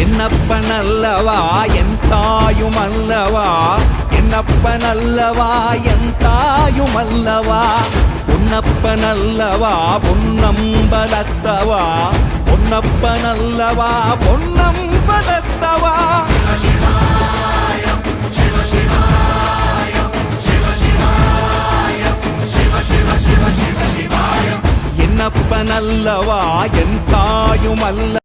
என்னப்பனல்லவா என் தாயுமல்லவா, என்னப்பனல்லவா என் தாயுமல்லவா, பொன்னப்பனல்லவா பொன்னம்பலத்தவா, பொன்னப்பனல்லவா பொன்னம்பலத்தவா. என்னப்பனல்லவா என் தாயுமல்ல